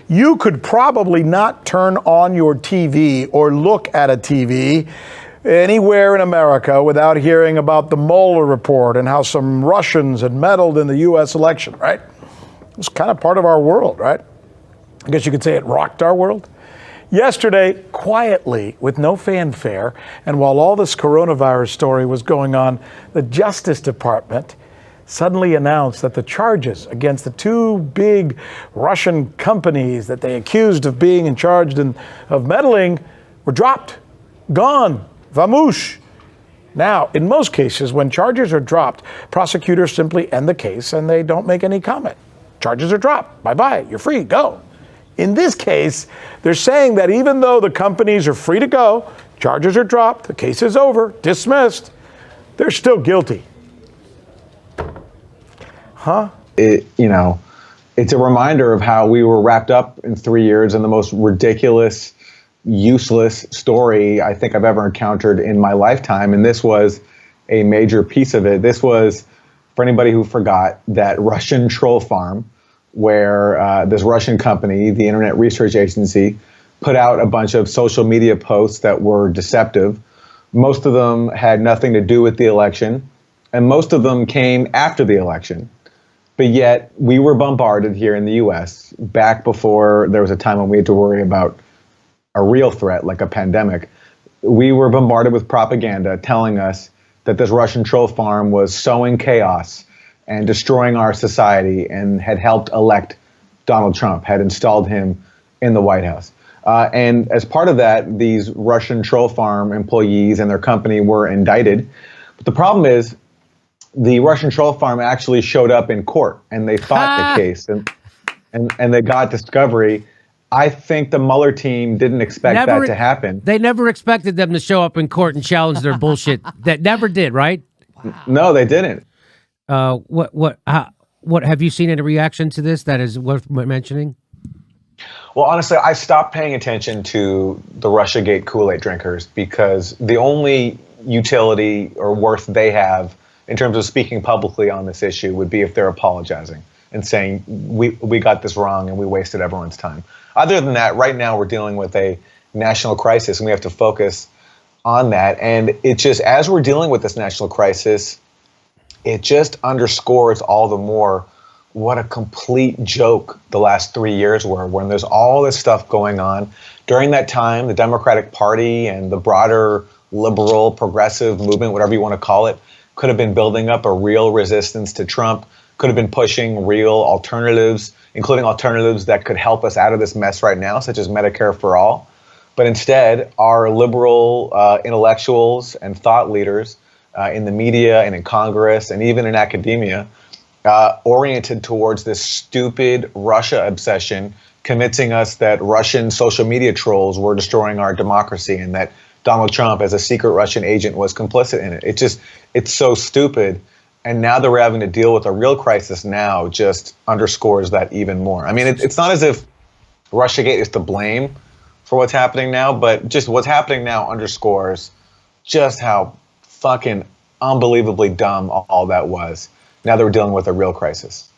You could probably not turn on your TV or look at a TV anywhere in America without hearing about the Mueller report and how some Russians had meddled in the U.S. election, right? It's kind of part of our world, right? I guess you could say it rocked our world. Yesterday, quietly, with no fanfare, and while all this coronavirus story was going on, the Justice Department suddenly announced that the charges against the two big Russian companies that they accused of being in charge of meddling were dropped, gone, vamoosh. Now, in most cases, when charges are dropped, prosecutors simply end the case and they don't make any comment. Charges are dropped. Bye-bye. You're free. Go. In this case, they're saying that even though the companies are free to go, charges are dropped, the case is over, dismissed, they're still guilty. Huh? It's a reminder of how we were wrapped up in 3 years in the most ridiculous, useless story I think I've ever encountered in my lifetime. And this was a major piece of it. This was, for anybody who forgot, that Russian troll farm where this Russian company, the Internet Research Agency, put out a bunch of social media posts that were deceptive. Most of them had nothing to do with the election, and most of them came after the election. But yet we were bombarded here in the U.S. back before there was a time when we had to worry about a real threat like a pandemic. We were bombarded with propaganda telling us that this Russian troll farm was sowing chaos and destroying our society and had helped elect Donald Trump, had installed him in the White House. And as part of that, these Russian troll farm employees and their company were indicted. But the problem is the Russian troll farm actually showed up in court and they fought the case and they got discovery. I think the Mueller team didn't expect that to happen. They never expected them to show up in court and challenge their bullshit. That never did, right? Wow. No, they didn't. What have you seen any reaction to this that is worth mentioning? Well, honestly, I stopped paying attention to the Russiagate Kool-Aid drinkers because the only utility or worth they have in terms of speaking publicly on this issue would be if they're apologizing and saying, we got this wrong and we wasted everyone's time. Other than that, right now we're dealing with a national crisis and we have to focus on that. And it just, as we're dealing with this national crisis, it just underscores all the more what a complete joke the last 3 years were, when there's all this stuff going on. During that time, the Democratic Party and the broader liberal, progressive movement, whatever you want to call it, could have been building up a real resistance to Trump, could have been pushing real alternatives, including alternatives that could help us out of this mess right now, such as Medicare for all. But instead, our liberal intellectuals and thought leaders in the media and in Congress and even in academia, oriented towards this stupid Russia obsession, convincing us that Russian social media trolls were destroying our democracy and that Donald Trump, as a secret Russian agent, was complicit in it. It's so stupid. And now that we're having to deal with a real crisis now just underscores that even more. I mean, it's not as if Russiagate is to blame for what's happening now, but just what's happening now underscores just how fucking unbelievably dumb all that was. Now that we're dealing with a real crisis.